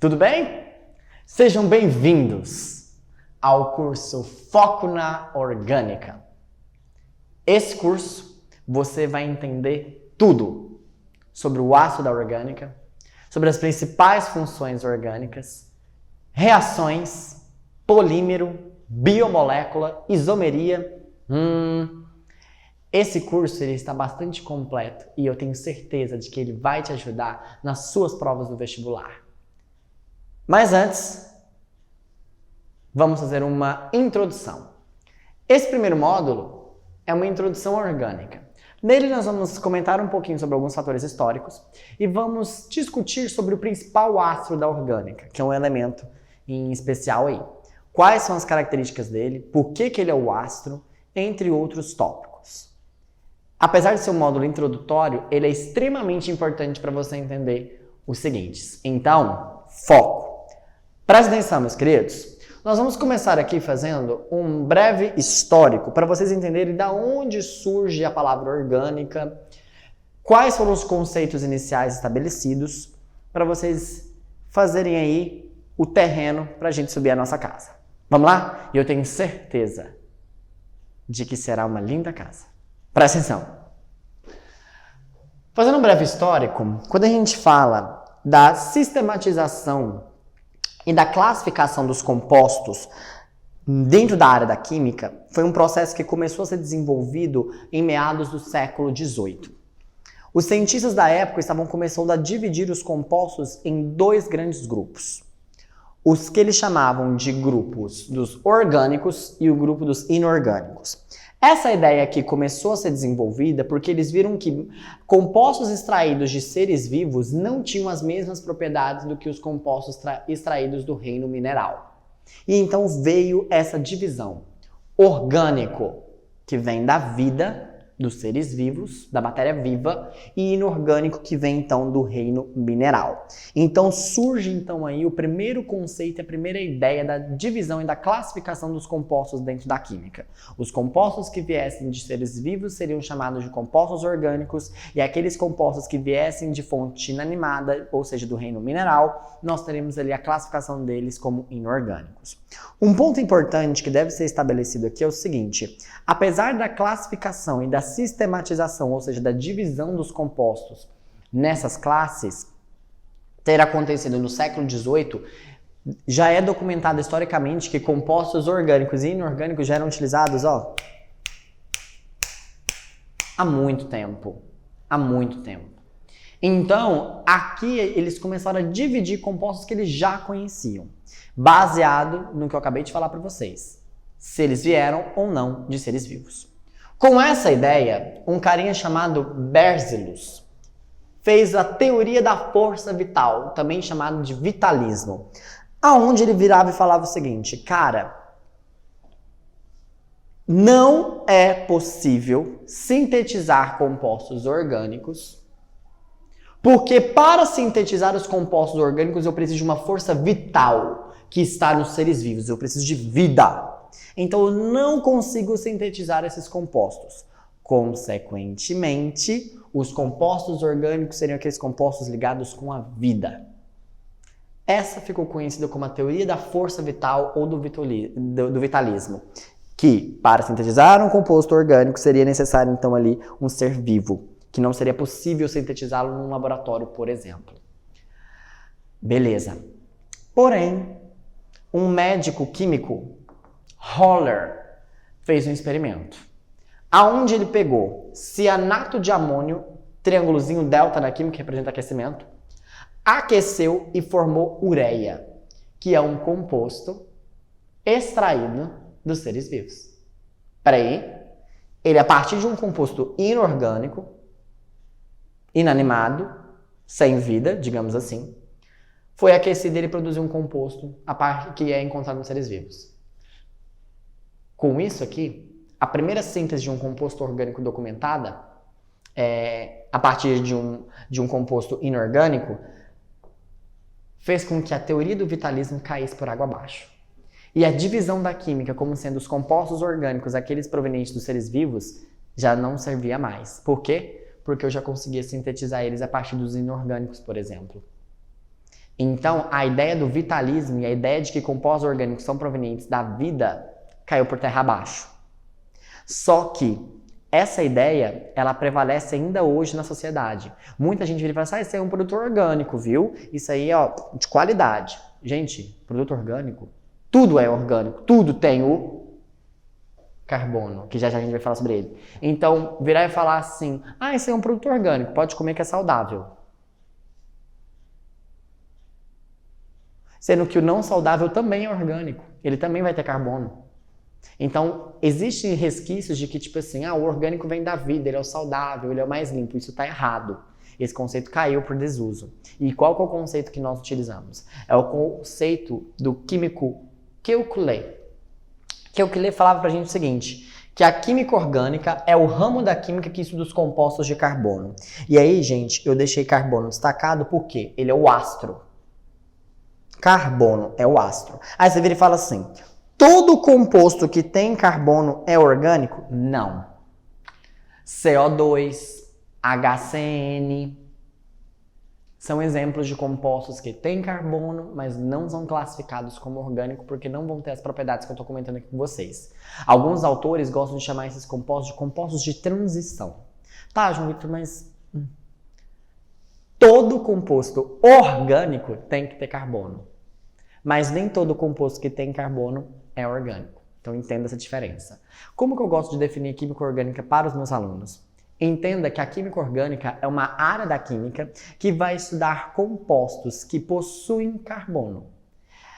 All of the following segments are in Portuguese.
Tudo bem? Sejam bem-vindos ao curso Foco na Orgânica. Esse curso você vai entender tudo sobre o ácido da orgânica, sobre as principais funções orgânicas, reações, polímero, biomolécula, isomeria. Esse curso ele está bastante completo e eu tenho certeza de que ele vai te ajudar nas suas provas do vestibular. Mas antes, vamos fazer uma introdução. Esse primeiro módulo é uma introdução orgânica. Nele nós vamos comentar um pouquinho sobre alguns fatores históricos e vamos discutir sobre o principal ácido da orgânica, que é um elemento em especial aí. Quais são as características dele, por que ele é o ácido, entre outros tópicos. Apesar de ser um módulo introdutório, ele é extremamente importante para você entender os seguintes. Então, foco. Presta atenção, meus queridos. Nós vamos começar aqui fazendo um breve histórico para vocês entenderem de onde surge a palavra orgânica, quais foram os conceitos iniciais estabelecidos, para vocês fazerem aí o terreno para a gente subir a nossa casa. Vamos lá? E eu tenho certeza de que será uma linda casa. Presta atenção. Fazendo um breve histórico, quando a gente fala da sistematização e da classificação dos compostos dentro da área da química, foi um processo que começou a ser desenvolvido em meados do século XVIII. Os cientistas da época estavam começando a dividir os compostos em dois grandes grupos. Os que eles chamavam de grupos dos orgânicos e o grupo dos inorgânicos. Essa ideia aqui começou a ser desenvolvida porque eles viram que compostos extraídos de seres vivos não tinham as mesmas propriedades do que os compostos extraídos do reino mineral. E então veio essa divisão. Orgânico, que vem da vida dos seres vivos, da matéria viva, e inorgânico, que vem então do reino mineral. Então surge então aí o primeiro conceito, a primeira ideia da divisão e da classificação dos compostos dentro da química. Os compostos que viessem de seres vivos seriam chamados de compostos orgânicos, e aqueles compostos que viessem de fonte inanimada, ou seja, do reino mineral, nós teremos ali a classificação deles como inorgânicos. Um ponto importante que deve ser estabelecido aqui é o seguinte: apesar da classificação e da sistematização, ou seja, da divisão dos compostos nessas classes ter acontecido no século XVIII, já é documentado historicamente que compostos orgânicos e inorgânicos já eram utilizados há muito tempo. Há muito tempo. Então, aqui eles começaram a dividir compostos que eles já conheciam, baseado no que eu acabei de falar para vocês, se eles vieram ou não de seres vivos. Com essa ideia, um carinha chamado Berzelius fez a teoria da força vital, também chamado de vitalismo, aonde ele virava e falava o seguinte: cara, não é possível sintetizar compostos orgânicos, porque para sintetizar os compostos orgânicos eu preciso de uma força vital que está nos seres vivos, eu preciso de vida. Então eu não consigo sintetizar esses compostos. Consequentemente, os compostos orgânicos seriam aqueles compostos ligados com a vida. Essa ficou conhecida como a teoria da força vital ou do vitalismo, que para sintetizar um composto orgânico seria necessário então ali um ser vivo, que não seria possível sintetizá-lo num laboratório, por exemplo. Beleza. Porém, um médico químico, Höller, fez um experimento, aonde ele pegou cianato de amônio, triângulozinho delta na química que representa aquecimento, aqueceu e formou ureia, que é um composto extraído dos seres vivos. Peraí, ele a partir de um composto inorgânico, inanimado, sem vida, digamos assim, foi aquecido e ele produziu um composto que é encontrado nos seres vivos. Com isso aqui, a primeira síntese de um composto orgânico documentada, a partir de um composto inorgânico, fez com que a teoria do vitalismo caísse por água abaixo. E a divisão da química como sendo os compostos orgânicos, aqueles provenientes dos seres vivos, já não servia mais. Por quê? Porque eu já conseguia sintetizar eles a partir dos inorgânicos, por exemplo. Então, a ideia do vitalismo e a ideia de que compostos orgânicos são provenientes da vida caiu por terra abaixo. Só que essa ideia, ela prevalece ainda hoje na sociedade. Muita gente vira e fala assim, isso aí é um produto orgânico, viu? Isso aí é de qualidade. Gente, produto orgânico, tudo é orgânico, tudo tem o carbono, que já já a gente vai falar sobre ele. Então, virar e falar assim, isso aí é um produto orgânico, pode comer que é saudável. Sendo que o não saudável também é orgânico, ele também vai ter carbono. Então, existem resquícios de que, tipo assim, o orgânico vem da vida, ele é o saudável, ele é o mais limpo. Isso está errado. Esse conceito caiu por desuso. E qual que é o conceito que nós utilizamos? É o conceito do químico Kekulé. Kekulé falava pra gente o seguinte, que a química orgânica é o ramo da química que estuda os compostos de carbono. E aí, gente, eu deixei carbono destacado porque ele é o astro. Carbono é o astro. Aí você vira e fala assim, todo composto que tem carbono é orgânico? Não. CO2, HCN, são exemplos de compostos que têm carbono, mas não são classificados como orgânico porque não vão ter as propriedades que eu estou comentando aqui com vocês. Alguns autores gostam de chamar esses compostos de compostos de transição. Tá, João Victor, mas todo composto orgânico tem que ter carbono. Mas nem todo composto que tem carbono é orgânico. Então entenda essa diferença. Como que eu gosto de definir química orgânica para os meus alunos? Entenda que a química orgânica é uma área da química que vai estudar compostos que possuem carbono.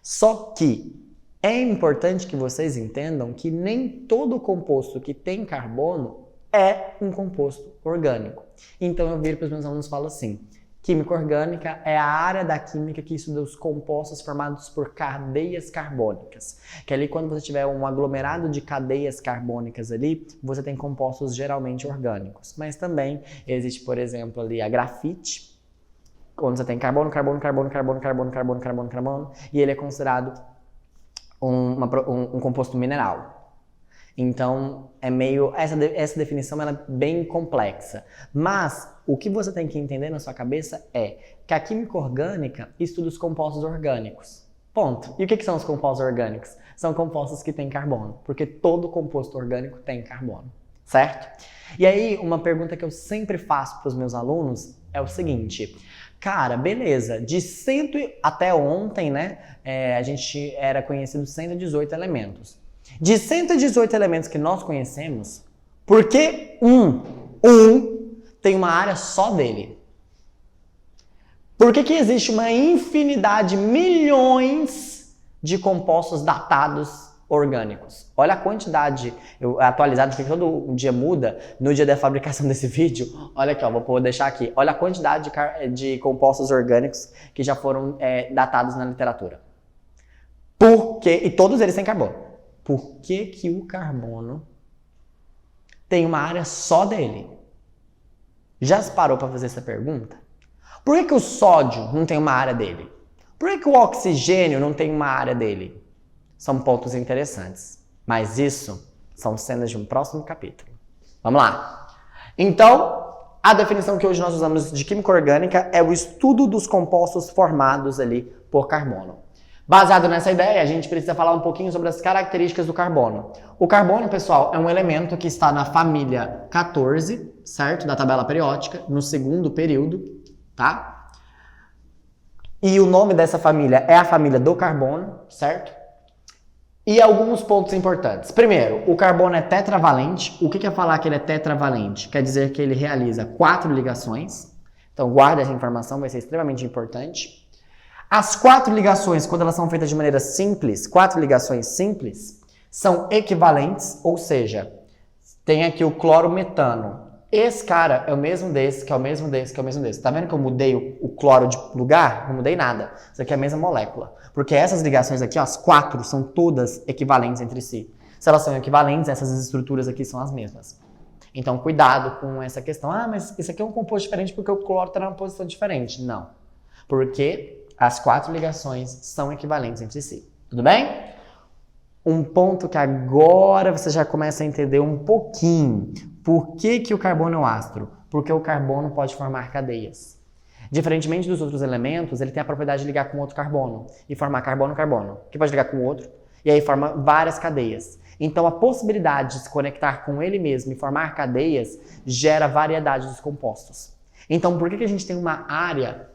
Só que é importante que vocês entendam que nem todo composto que tem carbono é um composto orgânico. Então eu viro para os meus alunos e falo assim, química orgânica é a área da química que estuda os compostos formados por cadeias carbônicas. Que ali quando você tiver um aglomerado de cadeias carbônicas ali, você tem compostos geralmente orgânicos. Mas também existe, por exemplo, ali a grafite, onde você tem carbono, carbono, carbono, carbono, carbono, carbono, carbono, carbono, e ele é considerado um composto mineral. Então, essa definição ela é bem complexa. Mas, o que você tem que entender na sua cabeça é que a química orgânica estuda os compostos orgânicos. Ponto. E o que são os compostos orgânicos? São compostos que têm carbono, porque todo composto orgânico tem carbono, certo? E aí, uma pergunta que eu sempre faço para os meus alunos é o seguinte... Cara, beleza, até ontem, né, a gente era conhecido 118 elementos. De 118 elementos que nós conhecemos, por que um tem uma área só dele? Por que existe uma infinidade, milhões de compostos datados orgânicos? Olha a quantidade atualizada, que todo dia muda, no dia da fabricação desse vídeo. Olha aqui, vou deixar aqui. Olha a quantidade de compostos orgânicos que já foram datados na literatura. E todos eles têm carbono. Por que o carbono tem uma área só dele? Já se parou para fazer essa pergunta? Por que o sódio não tem uma área dele? Por que o oxigênio não tem uma área dele? São pontos interessantes. Mas isso são cenas de um próximo capítulo. Vamos lá. Então, a definição que hoje nós usamos de química orgânica é o estudo dos compostos formados ali por carbono. Baseado nessa ideia, a gente precisa falar um pouquinho sobre as características do carbono. O carbono, pessoal, é um elemento que está na família 14, certo? Da tabela periódica, no segundo período, tá? E o nome dessa família é a família do carbono, certo? E alguns pontos importantes. Primeiro, o carbono é tetravalente. O que é falar que ele é tetravalente? Quer dizer que ele realiza 4 ligações. Então, guarda essa informação, vai ser extremamente importante. As 4 ligações, quando elas são feitas de maneira simples, 4 ligações simples, são equivalentes, ou seja, tem aqui o clorometano. Esse cara é o mesmo desse, que é o mesmo desse, que é o mesmo desse. Tá vendo que eu mudei o cloro de lugar? Não mudei nada. Isso aqui é a mesma molécula. Porque essas ligações aqui, as 4, são todas equivalentes entre si. Se elas são equivalentes, essas estruturas aqui são as mesmas. Então, cuidado com essa questão. Mas isso aqui é um composto diferente porque o cloro está numa posição diferente. Não. Porque as 4 ligações são equivalentes entre si. Tudo bem? Um ponto que agora você já começa a entender um pouquinho. Por que o carbono é o astro? Porque o carbono pode formar cadeias. Diferentemente dos outros elementos, ele tem a propriedade de ligar com outro carbono e formar carbono-carbono, que pode ligar com o outro, e aí forma várias cadeias. Então, a possibilidade de se conectar com ele mesmo e formar cadeias gera variedade dos compostos. Então, por que a gente tem uma área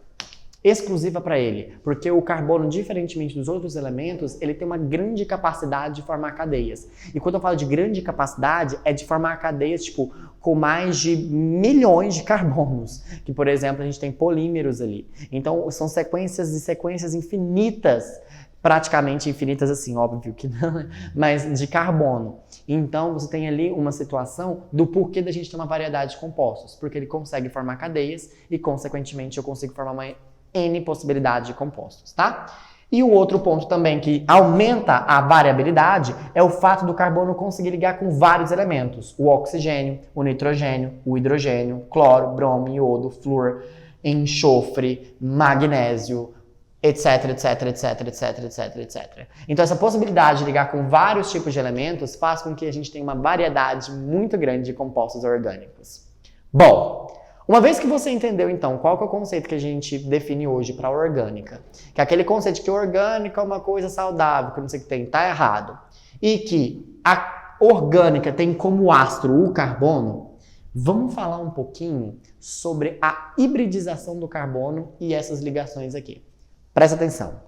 exclusiva para ele? Porque o carbono, diferentemente dos outros elementos, ele tem uma grande capacidade de formar cadeias. E quando eu falo de grande capacidade, é de formar cadeias, tipo, com mais de milhões de carbonos. Que, por exemplo, a gente tem polímeros ali. Então, são sequências e sequências infinitas, praticamente infinitas assim, óbvio que não, mas de carbono. Então, você tem ali uma situação do porquê da gente ter uma variedade de compostos. Porque ele consegue formar cadeias e, consequentemente, eu consigo formar uma N possibilidade de compostos, tá? E o outro ponto também que aumenta a variabilidade é o fato do carbono conseguir ligar com vários elementos. O oxigênio, o nitrogênio, o hidrogênio, cloro, bromo, iodo, flúor, enxofre, magnésio, etc, etc, etc, etc, etc, etc. Então essa possibilidade de ligar com vários tipos de elementos faz com que a gente tenha uma variedade muito grande de compostos orgânicos. Bom, uma vez que você entendeu, então, qual que é o conceito que a gente define hoje para orgânica, que é aquele conceito de que orgânica é uma coisa saudável, que não sei o que tem, tá errado, e que a orgânica tem como astro o carbono, vamos falar um pouquinho sobre a hibridização do carbono e essas ligações aqui. Presta atenção.